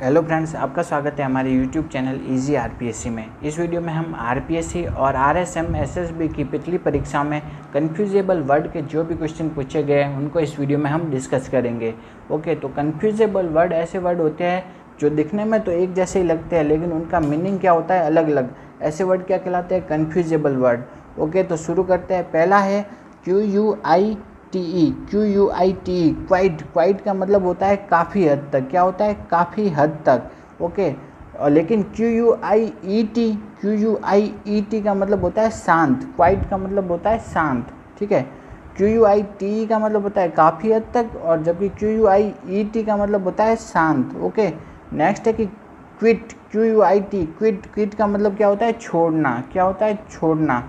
Hello friends, आपका स्वागत है हमारे यूट्यूब चैनल इजी आरपीएससी में। इस वीडियो में हम आरपीएससी और आरएसएम एसएसबी की पिछली परीक्षा में कन्फ्यूजेबल वर्ड के जो भी क्वेश्चन पूछे गए हैं उनको इस वीडियो में हम डिस्कस करेंगे। ओके, तो कन्फ्यूजेबल वर्ड ऐसे वर्ड होते हैं जो दिखने में तो एक जैसे ही लगते हैं लेकिन उनका मीनिंग क्या होता है अलग अलग। ऐसे वर्ड क्या कहलाते हैं? कन्फ्यूजेबल वर्ड। ओके, तो शुरू करते हैं। पहला है QUITE। QUITE, quite. क्वाइट का मतलब होता है काफ़ी हद तक। क्या होता है? काफ़ी हद तक। ओके, और लेकिन QUIET का मतलब होता है शांत। क्वाइट का मतलब होता है शांत, ठीक है। QUITE का मतलब होता है काफ़ी हद तक, और जबकि QUIET का मतलब होता है शांत। ओके, नेक्स्ट है कि क्विट। QUIT, quit. क्विट का मतलब क्या होता है? छोड़ना। क्या होता है? छोड़ना।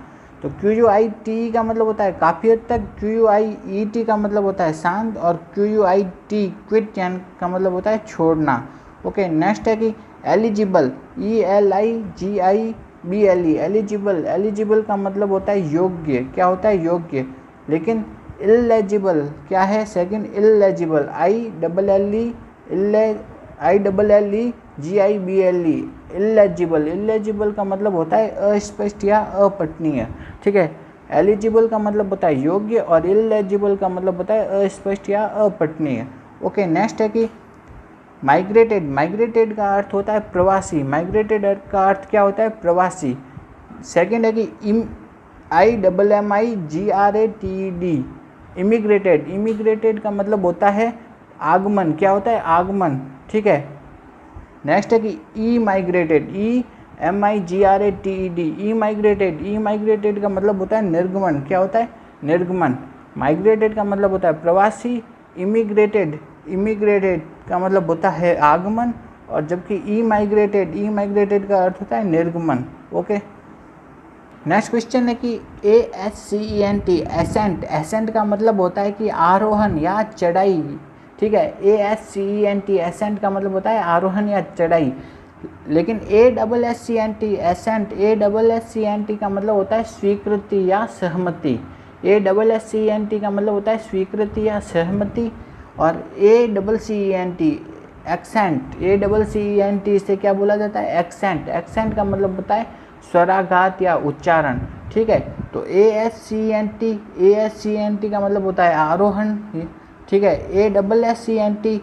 तो QUITE का मतलब होता है काफ़ी हद तक, QUIET का मतलब होता है शांत, और QUIT क्विट का मतलब होता है छोड़ना। ओके, नेक्स्ट है कि एलिजिबल। ELIGIBLE, eligible. एलिजिबल का मतलब होता है योग्य। क्या होता है? योग्य। लेकिन इलेजिबल क्या है? Second, illegible. ILLEGIBLE, illegible. Illegible का मतलब होता है अस्पष्ट या अपठनीय, ठीक है। एलिजिबल का मतलब होता है योग्य, और इलेजिबल का मतलब होता है अस्पष्ट या अपठनीय। ओके, नेक्स्ट है कि माइग्रेटेड। माइग्रेटेड का अर्थ होता है प्रवासी। माइग्रेटेड का अर्थ क्या होता है? प्रवासी। सेकंड है कि IMMIGRATED, इमिग्रेटेड। इमिग्रेटेड का मतलब होता है आगमन। क्या होता है? आगमन, ठीक है। नेक्स्ट है कि ई माइग्रेटेड। EMIGRATED, ई माइग्रेटेड। ई माइग्रेटेड का मतलब होता है निर्गमन। क्या होता है? निर्गमन। माइग्रेटेड का मतलब होता है प्रवासी। इमिग्रेटेड का मतलब होता है आगमन, और जबकि ई माइग्रेटेड का अर्थ होता है निर्गमन। ओके, नेक्स्ट क्वेश्चन है कि ASCENT, एसेंट। एसेंट का मतलब होता है कि आरोहण या चढ़ाई, ठीक है। ASCENT, एसेंट का मतलब होता है आरोहण या चढ़ाई। लेकिन ASSCENT, एसेंट, ASSCENT का मतलब होता है स्वीकृति या सहमति। ASSCENT का मतलब होता है स्वीकृति या सहमति, और ACCENT, एक्सेंट। ACCENT से क्या बोला जाता है? एक्सेंट। एक्सेंट का मतलब होता है स्वराघात या उच्चारण, ठीक है। तो ASCENT का मतलब होता है आरोहण, ठीक है। ASSCENT,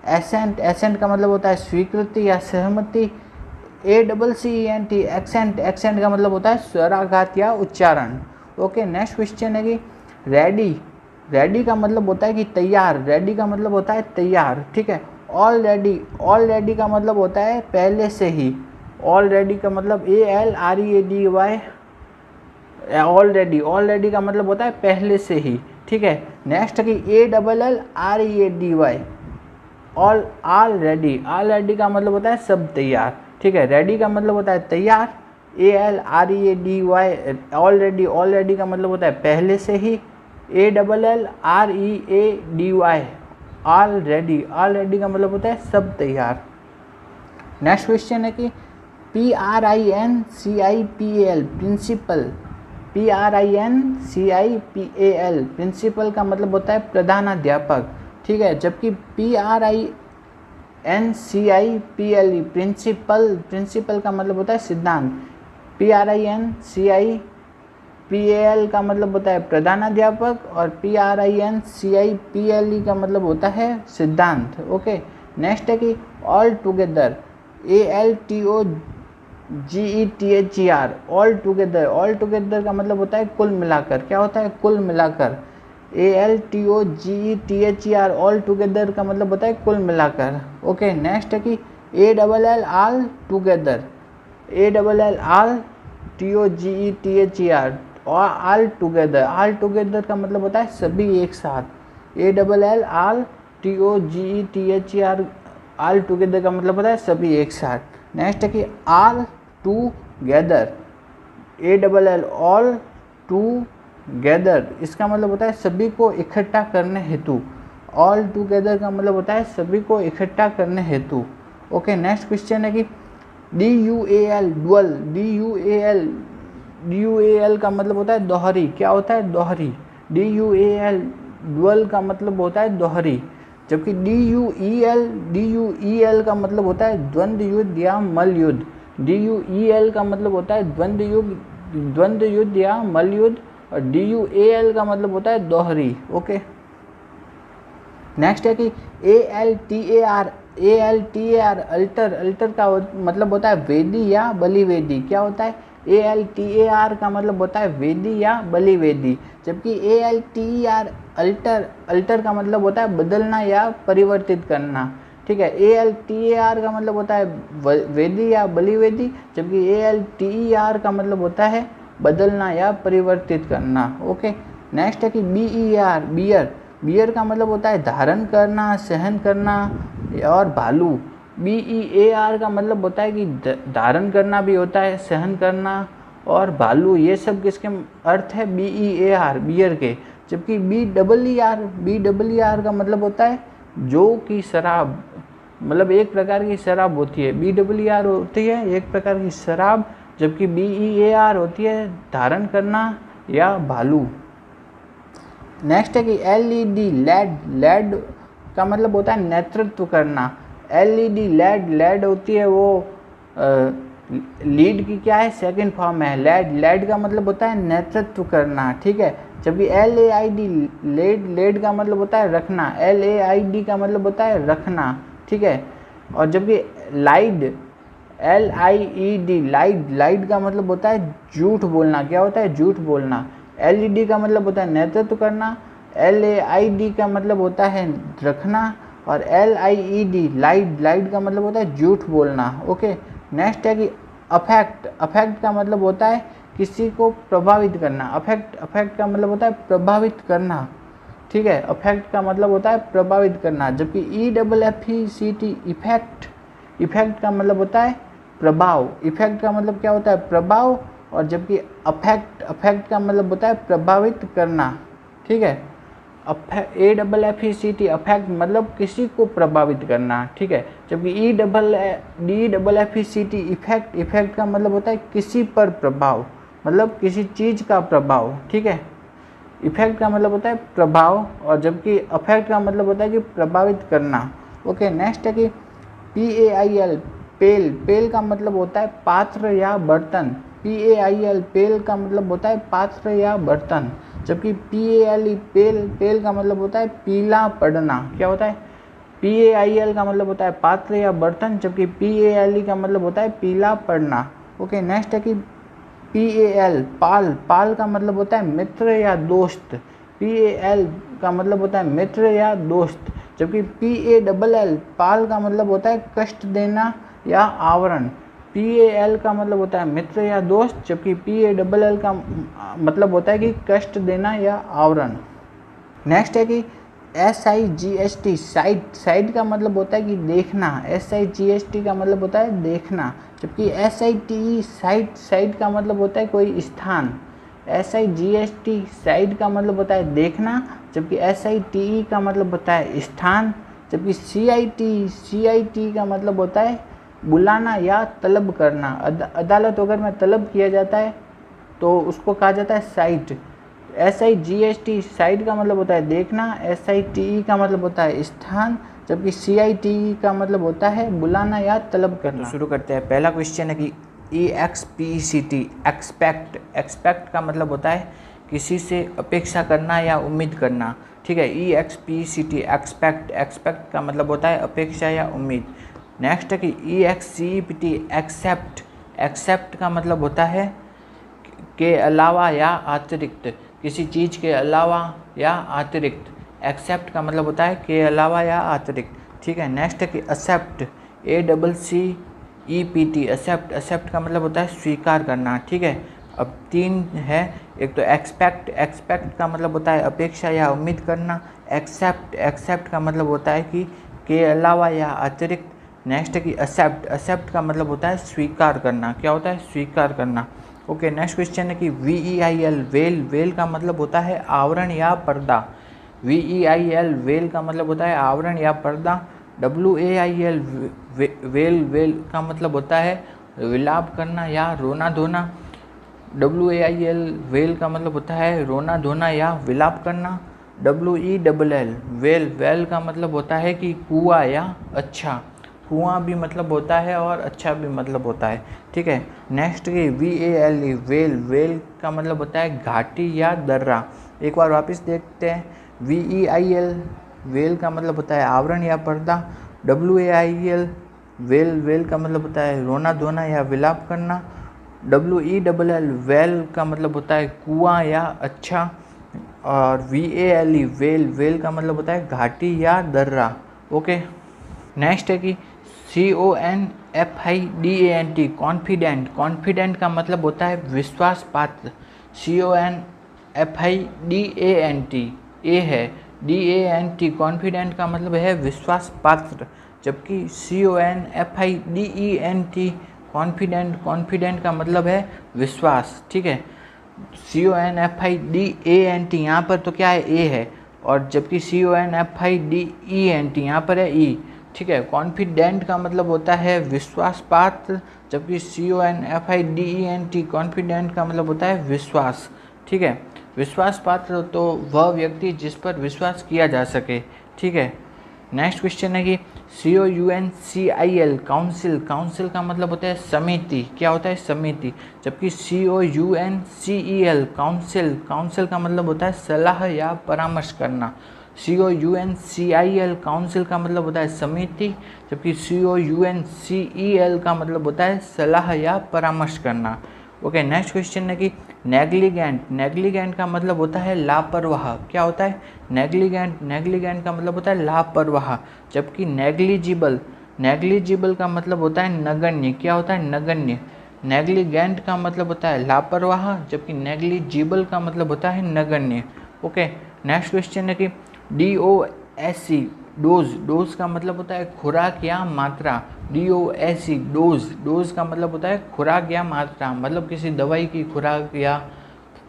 accent. एसेंट का मतलब होता है स्वीकृति या सहमति। ACCENT, accent. एक्सेंट का मतलब होता है स्वराघात या उच्चारण। ओके, नेक्स्ट क्वेश्चन है कि रेडी। रेडी का मतलब होता है कि तैयार। रेडी का मतलब होता है तैयार, ठीक है। ऑलरेडी। ऑलरेडी का मतलब होता है पहले से ही। ऑलरेडी का मतलब ALREADY, ऑलरेडी। ऑलरेडी का मतलब होता है पहले से ही, ठीक है। नेक्स्ट है कि ALLREADY, ऑलरेडी। ऑलरेडी का मतलब होता है सब तैयार, ठीक है। रेडी का मतलब होता है तैयार। ALREADY, already. ऑलरेडी का मतलब होता है पहले से ही। ALLREADY, already. ऑलरेडी का मतलब होता है सब तैयार। नेक्स्ट क्वेश्चन है कि PRINCIPAL, प्रिंसिपल। PRINCIPAL, प्रिंसिपल का मतलब होता है प्रधानाध्यापक, ठीक है। जबकि PRINCIPLE, प्रिंसिपल का मतलब होता है सिद्धांत। PRINCIPAL का मतलब होता है प्रधानाध्यापक, और PRINCIPLE का मतलब होता है सिद्धांत। ओके, नेक्स्ट है कि all together. ALTOGETHER, all together. All together का मतलब होता है कुल मिलाकर। क्या होता है? कुल मिलाकर। ALTOGETHER, ऑल टुगेदर का मतलब होता है कुल मिलाकर। ओके, नेक्स्ट है कि ALL, all together. ALLTOGETHER, all together. All together का मतलब होता है सभी एक साथ। ALLTOGETHER, ऑल टुगेदर का मतलब होता है सभी एक साथ। नेक्स्ट है कि all together. ALL, all together, इसका मतलब होता है सभी को इकट्ठा करने हेतु। ऑल टुगेदर का मतलब होता है सभी को इकट्ठा करने हेतु। ओके, नेक्स्ट क्वेश्चन है कि DUAL, डुअल। DUAL का मतलब होता है दोहरी। क्या होता है? दोहरी। DUAL, डुअल का मतलब होता है दोहरी। जबकि DUEL का मतलब होता है द्वंद्व युद्ध या मल्ल युद्ध। DUEL का मतलब होता है द्वंद्व युद्ध या मल्ल युद्ध, और DUAL का मतलब होता है दोहरी। ओके, नेक्स्ट है कि ALTAR अल्टर का मतलब होता है वेदी या बलि वेदी। क्या होता है? ALTAR का मतलब होता है वेदी या बलि वेदी, जबकि ALTER अल्टर का मतलब होता है बदलना या परिवर्तित करना। ठीक है, ALTAR का मतलब होता है वेदी या बलि वेदी, जबकि ALTER का मतलब होता है बदलना या परिवर्तित करना। ओके, नेक्स्ट है कि बियर का मतलब होता है धारण करना, सहन करना और भालू। BEAR का मतलब होता है कि धारण करना भी होता है, सहन करना और भालू। ये सब किसके अर्थ है? BEAR बियर के। जबकि BEER का मतलब होता है जो कि शराब, मतलब एक प्रकार की शराब होती है। BEER होती है एक प्रकार की शराब, जबकि BEAR होती है धारण करना या भालू। नेक्स्ट है कि LED का मतलब होता है नेतृत्व करना। LED होती है वो लीड की क्या है? सेकंड फॉर्म है। लेड का मतलब होता है नेतृत्व करना। ठीक है, जबकि LAID लेड का मतलब होता है रखना। LAID का मतलब होता है रखना। ठीक है, और जबकि लाइड का मतलब होता है झूठ बोलना। क्या होता है? झूठ बोलना। LED का मतलब होता है नेतृत्व करना, LAID का मतलब होता है रखना, और LIED लाइड का मतलब होता है झूठ बोलना। ओके, नेक्स्ट है कि अफेक्ट का मतलब होता है किसी को प्रभावित करना। अफेक्ट का मतलब होता है प्रभावित करना। ठीक है, अफेक्ट का मतलब होता है प्रभावित करना, जबकि EFFECT इफेक्ट का मतलब होता है प्रभाव। इफेक्ट का मतलब क्या होता है? प्रभाव, और जबकि अफेक्ट का मतलब होता है प्रभावित करना। ठीक है, AFFECT अफेक्ट मतलब किसी को प्रभावित करना। ठीक है, जबकि DFFECT इफेक्ट का मतलब होता है किसी पर प्रभाव, मतलब किसी चीज़ का प्रभाव। ठीक है, इफेक्ट का मतलब होता है प्रभाव, और जबकि अफेक्ट का मतलब होता है कि प्रभावित करना। ओके, नेक्स्ट है कि PAIL पेल का मतलब होता है पात्र या बर्तन। PAIL पेल का मतलब होता है पात्र या बर्तन, जबकि PALE पेल का मतलब होता है पीला पड़ना। क्या होता है? PAIL का मतलब होता है पात्र या बर्तन, जबकि PALE का मतलब होता है पीला पड़ना। ओके, नेक्स्ट है कि पाल का मतलब होता है मित्र या दोस्त। PAL का मतलब होता है मित्र या दोस्त, जबकि PALL पाल का मतलब होता है कष्ट देना या आवरण। PAL का मतलब होता है मित्र या दोस्त, जबकि PALL का मतलब होता है कि कष्ट देना या आवरण। नेक्स्ट है कि SIGST साइट का मतलब होता है कि देखना। SIGST का मतलब होता है देखना, जबकि SITE साइट का मतलब होता है कोई स्थान। SIGST साइट का मतलब होता है देखना, जबकि SITE का मतलब होता है स्थान, जबकि CIT का मतलब होता है बुलाना या तलब करना। अदालत वगैरह में तलब किया जाता है तो उसको कहा जाता है साइट। SIGST साइट का मतलब होता है देखना, SITE का मतलब होता है स्थान, जबकि CITE का मतलब होता है बुलाना या तलब करना। तो शुरू करते हैं। पहला क्वेश्चन है कि EXPCT एक्सपेक्ट का मतलब होता है किसी से अपेक्षा करना या उम्मीद करना। ठीक है, EXPCT एक्सपेक्ट का मतलब होता है अपेक्षा या उम्मीद। नेक्स्ट है कि EXCEPT एक्सेप्ट का मतलब होता है के अलावा या अतिरिक्त, किसी चीज़ के अलावा या अतिरिक्त। एक्सेप्ट का मतलब होता है के अलावा या अतिरिक्त। ठीक है, नेक्स्ट है कि एक्सेप्ट ACCEPT एक्सेप्ट का मतलब होता है स्वीकार करना। ठीक है, अब 3 है। एक तो एक्सपेक्ट का मतलब होता है अपेक्षा या उम्मीद करना। एक्सेप्ट का मतलब होता है कि के अलावा या अतिरिक्त। नेक्स्ट है कि एक्सेप्ट का मतलब होता है स्वीकार करना। क्या होता है? स्वीकार करना। ओके, नेक्स्ट क्वेश्चन है कि VEIL वेल का मतलब होता है आवरण या पर्दा। VEIL वेल का मतलब होता है आवरण या पर्दा। WAIL वेल का मतलब होता है विलाप करना या रोना धोना। WAIL वेल का मतलब होता है रोना धोना या विलाप करना। WELL वेल, वेल का मतलब होता है कि कुआं या अच्छा, कुआं भी मतलब होता है और अच्छा भी मतलब होता है, ठीक है। नेक्स्ट की VALE वेल, वेल का मतलब होता है घाटी या दर्रा। एक बार वापस देखते हैं, VEIL वेल का मतलब होता है आवरण या पर्दा। WAIL वेल, वेल का मतलब होता है रोना धोना या विलाप करना। WELL वेल का मतलब होता है कुआं या अच्छा। और VALE वेल, वेल का मतलब होता है घाटी या दर्रा, ओके। नेक्स्ट है कि CONFIDENT कॉन्फिडेंट, कॉन्फिडेंट का मतलब होता है विश्वास पात्र। CONFIDENT ए है, DANT कॉन्फिडेंट का मतलब है विश्वास पात्र, जबकि CONFIDENT कॉन्फिडेंट, कॉन्फिडेंट का मतलब है विश्वास, ठीक है। CONFIDENT यहाँ पर तो क्या है, ए है, और जबकि CONFIDENT यहाँ पर है ई, ठीक है। कॉन्फिडेंट का मतलब होता है विश्वास पात्र, जबकि CONFIDENT कॉन्फिडेंट का मतलब होता है विश्वास, ठीक है। विश्वास पात्र तो वह व्यक्ति जिस पर विश्वास किया जा सके, ठीक है। नेक्स्ट क्वेश्चन है कि COUNCIL काउंसिल, काउंसिल का मतलब होता है समिति, क्या होता है समिति, जबकि COUNCEL काउंसिल, काउंसिल का मतलब होता है सलाह या परामर्श करना। COUNCIL काउंसिल का मतलब होता है समिति, जबकि COUNCEL का मतलब होता है सलाह या परामर्श करना, ओके। नेक्स्ट क्वेश्चन है कि नेग्लिगेंट, नेग्लिगेंट का मतलब होता है लापरवाह, क्या होता है नेग्लिगेंट, नेग्लिगेंट का मतलब होता है लापरवाह, जबकि नेग्लिजिबल, नेग्लिजिबल का मतलब होता है नगण्य, क्या होता है नगण्य। नेग्लिगेंट का मतलब होता है लापरवाह, जबकि नेग्लिजिबल का मतलब होता है नगण्य, ओके। नेक्स्ट क्वेश्चन है कि DOSC डोज, डोज का मतलब होता है खुराक या मात्रा। DOSC डोज, डोज का मतलब होता है खुराक या मात्रा, मतलब किसी दवाई की खुराक या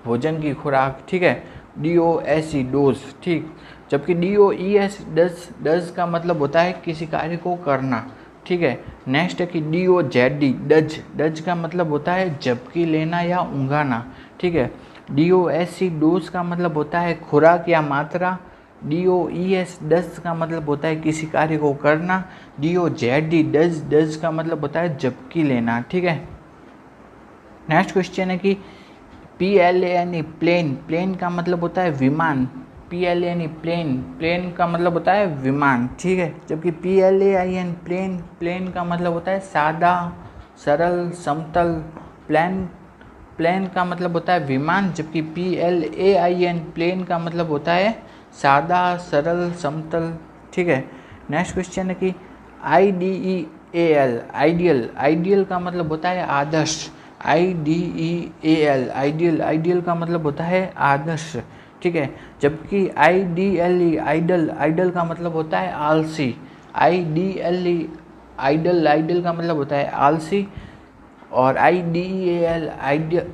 भोजन की खुराक, ठीक है। DOSC डोज, ठीक। जबकि DOES डज, डज का मतलब होता है किसी कार्य को करना, ठीक है। नेक्स्ट है कि DOZD डज, डज का मतलब होता है झपकी लेना या ऊँघाना, ठीक है। DOSC डोज का मतलब होता है खुराक या मात्रा। DOES डज का मतलब होता है किसी कार्य को करना। DOZD डज, डज का मतलब होता है झपकी लेना, ठीक है। नेक्स्ट क्वेश्चन है कि PLANE प्लेन, प्लेन का मतलब होता है विमान। PLANE प्लेन, प्लेन का मतलब होता है विमान, ठीक है। जबकि PLAIN प्लेन, प्लेन का मतलब होता है सादा, सरल, समतल। प्लेन, प्लेन का मतलब होता है विमान, जबकि PLAIN प्लेन का मतलब होता है सादा, सरल, समतल, ठीक है। नेक्स्ट क्वेश्चन है कि IDEAL आइडियल, आइडियल का मतलब होता है आदर्श। IDEAL आइडियल, आइडियल का मतलब होता है आदर्श, ठीक है। जबकि IDLE आइडल, आइडल का मतलब होता है आलसी। IDLE आइडल, आइडल का मतलब होता है आलसी। और IDEAL आइडियल,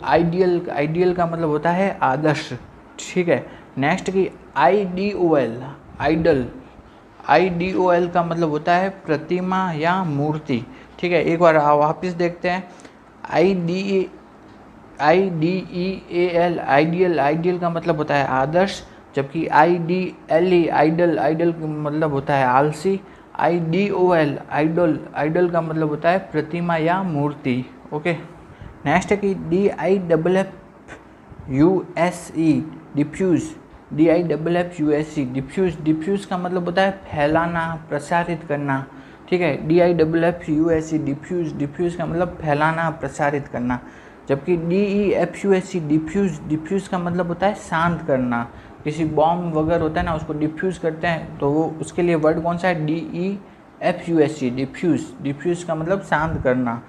आइडियल का मतलब होता है आदर्श, ठीक है। नेक्स्ट की IDOL आइडल, IDOL का मतलब होता है प्रतिमा या मूर्ति, ठीक है। एक बार वापस देखते हैं, IDEAL आइडियल, आइडियल का मतलब होता है आदर्श, जबकि IDLE आइडल, आइडल का मतलब होता है आलसी। IDOL आइडल, आइडल का मतलब होता है प्रतिमा या मूर्ति, ओके। नेक्स्ट है कि DIFFUSE diffuse, DIFFUSE diffuse, diffuse का मतलब होता है फैलाना, प्रसारित करना, ठीक है। DIFFUSE डिफ्यूज़, डिफ्यूज़ का मतलब फैलाना, प्रसारित करना। जबकि DEFUSE डिफ्यूज़, डिफ्यूज़ का मतलब होता है शांत करना। किसी बॉम्ब वगैरह होता है ना, उसको डिफ्यूज़ करते हैं तो वो उसके लिए वर्ड कौन सा है, DEFUSE डिफ्यूज़, डिफ्यूज़ का मतलब शांत करना।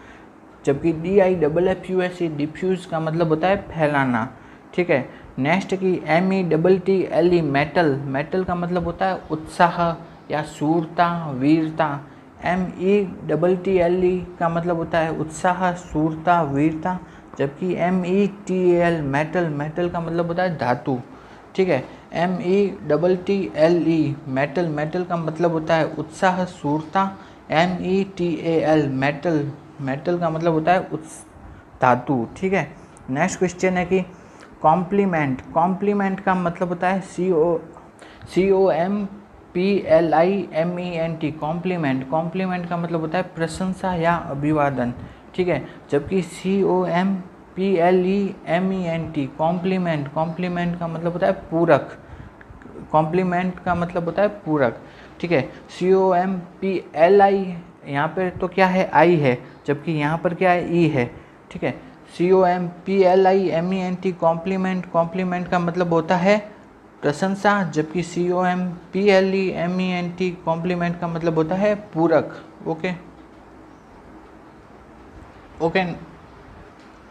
जबकि DIFFUSE डिफ्यूज़ का मतलब होता है फैलाना, ठीक है। नेक्स्ट की METTLE मेटल, मेटल का मतलब होता है उत्साह या शूरता, वीरता। METTLE का मतलब होता है उत्साह, शूरता, वीरता। जबकि METAL मेटल, मेटल का मतलब होता है धातु, ठीक है। METTLE मेटल, मेटल का मतलब होता है उत्साह, शूरता। METAL मेटल, मेटल का मतलब होता है धातु, ठीक है। नेक्स्ट क्वेश्चन है कि कॉम्प्लीमेंट, कॉम्प्लीमेंट का मतलब होता है COMPLIMENT कॉम्प्लीमेंट, कॉम्प्लीमेंट का मतलब होता है प्रशंसा या अभिवादन, ठीक है। जबकि COMPLEMENT कॉम्प्लीमेंट, कॉम्प्लीमेंट का मतलब होता है पूरक, कॉम्प्लीमेंट का मतलब होता है पूरक, ठीक है। COMPLI यहाँ पे तो क्या है, आई है, जबकि यहाँ पर क्या है, ई है, ठीक है। COMPLIMENT कॉम्प्लीमेंट, कॉम्प्लीमेंट का मतलब होता है प्रशंसा, जबकि COMPLEMENT कॉम्प्लीमेंट का मतलब होता है पूरक। ओके ओके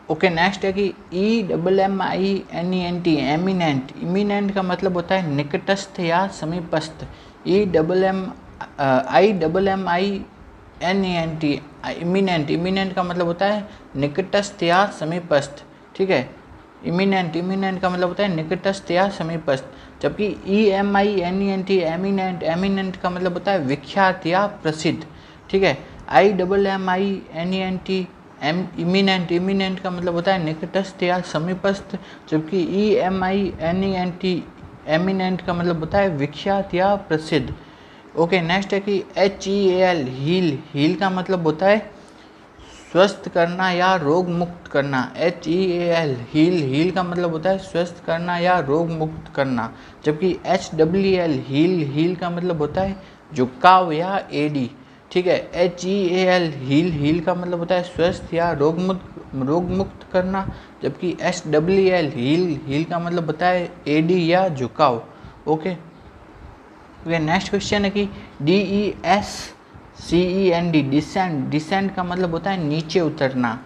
ओके नेक्स्ट है कि EMMINENT एमिनेंट, इमिनेंट का मतलब होता है निकटस्थ या समीपस्थ। IMMINENT इमिनेंट, इमिनेंट का मतलब होता है निकटस्थ या समीपस्थ, ठीक है। इमिनेंट, इमिनेंट का मतलब होता है निकटस्थ या समीपस्थ। जबकि EMINENT एमिनेंट, एमिनेंट का मतलब होता है विख्यात या प्रसिद्ध, ठीक है। IMMINENT इमिनेंट, इमिनेंट का मतलब होता है निकटस्थ या समीपस्थ, जबकि EMINENT एमिनेंट का मतलब होता है विख्यात या प्रसिद्ध। ओके नेक्स्ट है कि HEAL हील, हील का मतलब होता है स्वस्थ करना या रोग मुक्त करना। HEAL हील, हील का मतलब होता है स्वस्थ करना या रोग मुक्त करना। जबकि HEAL हील, हील का मतलब होता है झुकाव या एडी, ठीक है। HEAL हील, हील का मतलब होता है स्वस्थ या रोग मुक्त करना। जबकि SEAL हील, हील का मतलब होता है एडी या झुकाव। ओके नेक्स्ट क्वेश्चन है कि DESCEND डिसेंड, डिसेंड का मतलब होता है नीचे उतरना,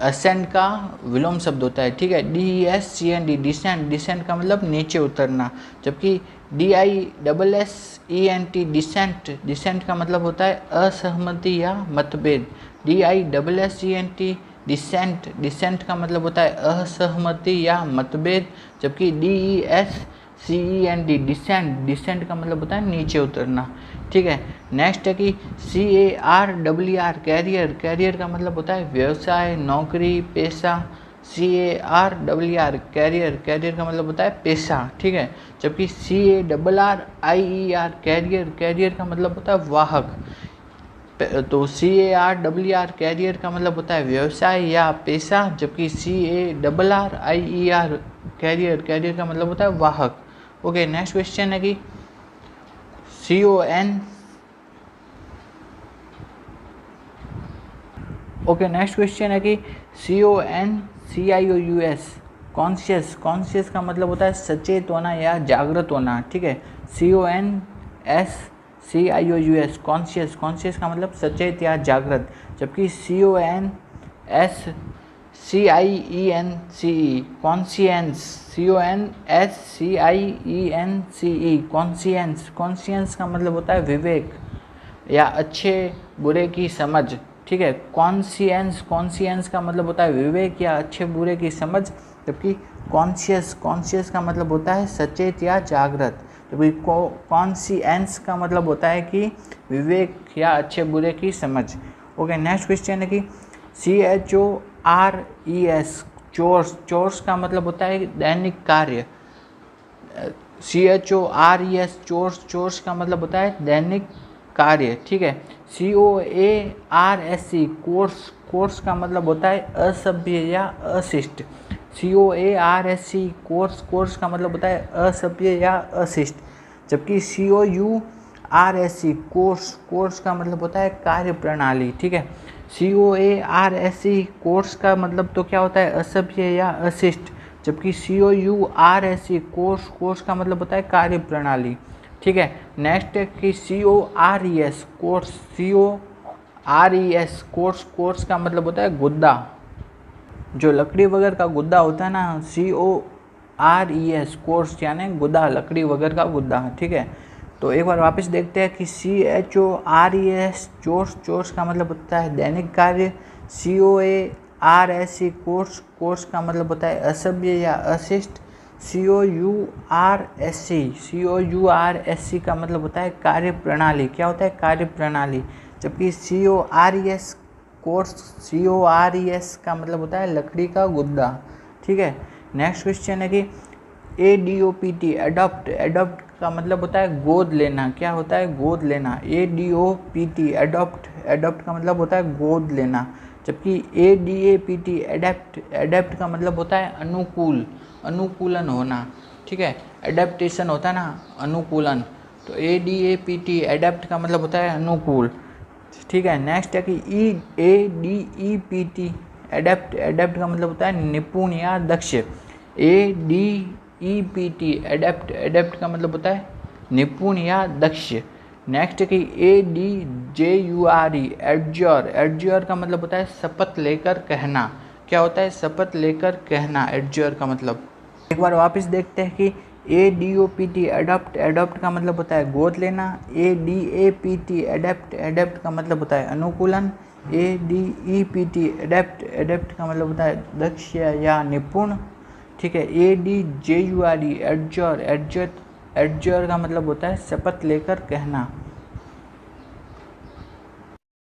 असेंड का विलोम शब्द होता है, ठीक है। DESCEND डिसेंड, डिसेंड का मतलब नीचे उतरना। जबकि DISSENT डिसेंट, डिसेंट का मतलब होता है असहमति या मतभेद। DISSENT डिसेंट, डिसेंट का मतलब होता है असहमति या मतभेद। जबकि DESCEND डिसेंट, डिसेंट का मतलब होता है नीचे उतरना, ठीक है। नेक्स्ट है कि CARER कैरियर, कैरियर का मतलब होता है व्यवसाय, नौकरी, पेशा। CARER कैरियर, कैरियर का मतलब होता है पेशा, ठीक है। जबकि CARRIER कैरियर, कैरियर का मतलब होता है वाहक। तो CARER कैरियर का मतलब होता है व्यवसाय या पेशा। जबकि CARRIER कैरियर, कैरियर का मतलब होता है वाहक। ओके नेक्स्ट क्वेश्चन है कि नेक्स्ट क्वेश्चन है कि CONCIOUS कॉन्शियस, कॉन्शियस का मतलब होता है सचेत होना या जागृत होना, ठीक है। CONSCIOUS कॉन्शियस, कॉन्शियस का मतलब सचेत या जागृत। जबकि CONSCIENCE conscience, CONSCIENCE conscience, conscience का मतलब होता है विवेक या अच्छे बुरे की समझ, ठीक है। कॉन्शियंस, कॉन्शियंस का मतलब होता है विवेक या अच्छे बुरे की समझ। जबकि कॉन्शियस, कॉन्शियस का मतलब होता है सचेत या जागृत। जबकि कॉन्शियंस का मतलब होता है कि विवेक या अच्छे बुरे की समझ। ओके नेक्स्ट क्वेश्चन है कि CHORES चोर्स, चोर्स का मतलब होता है दैनिक कार्य। CHORES चोर्स, चोर्स का मतलब होता है दैनिक कार्य, ठीक है। COARSE कोर्स, कोर्स का मतलब होता है असभ्य या अशिष्ट। COARSE कोर्स, कोर्स का मतलब होता है असभ्य या अशिष्ट। जबकि COURSE कोर्स, कोर्स का मतलब होता है कार्य प्रणाली, ठीक है। COARSE कोर्स का मतलब तो क्या होता है असभ्य या अशिष्ट। जबकि COURSE कोर्स, कोर्स का मतलब होता है कार्य प्रणाली, ठीक है। नेक्स्ट है कि CORES course, CORES course, course का मतलब होता है गुद्दा, जो लकड़ी वगैरह का गुद्दा होता है ना, CORES कोर्स यानी गुद्दा, लकड़ी वगैरह का गुद्दा, ठीक है। तो एक बार वापस देखते हैं कि CHORES चोर्स, चोर्स का मतलब होता है दैनिक कार्य। COARSE कोर्स, कोर्स का मतलब होता है असभ्य या अशिष्ट। COURSE का मतलब होता है कार्य प्रणाली, क्या होता है कार्य प्रणाली। जबकि CORES कोर्स, CORES का मतलब होता है लकड़ी का गुद्दा, ठीक है। नेक्स्ट क्वेश्चन है कि ADOPT एडॉप्ट, एडॉप्ट का मतलब होता है गोद लेना। क्या होता है? गोद लेना। ADOPT एडॉप्ट, एडॉप्ट का मतलब होता है गोद लेना। जबकि ADAPT एडेप्ट, एडेप्ट का मतलब होता है अनुकूल, अनुकूलन होना। ठीक है, एडेप्टेशन होता है ना, अनुकूलन। तो ADAPT एडेप्ट का मतलब होता है अनुकूल। ठीक है, नेक्स्ट है कि ADEPT एडेप्ट, एडेप्ट का मतलब होता है निपुण या दक्ष। ADEPT एडेप्ट, एडेप्ट का मतलब होता है निपुण या दक्ष। नेक्स्ट कि ADJURE एडज्योर, एडज्योर का मतलब होता है शपथ लेकर कहना। क्या होता है? शपथ लेकर कहना, एडज्योर का मतलब। एक बार वापस देखते हैं कि ADOPT एडॉप्ट, एडॉप्ट का मतलब होता है गोद लेना। ADAPT एडेप्ट, एडेप्ट का मतलब होता है अनुकूलन। ADEPT एडेप्ट, एडेप्ट का मतलब होता है दक्ष या निपुण। ठीक है, ADJURE एडज्योर, एडज्योर, एडज्योर का मतलब होता है शपथ लेकर कहना।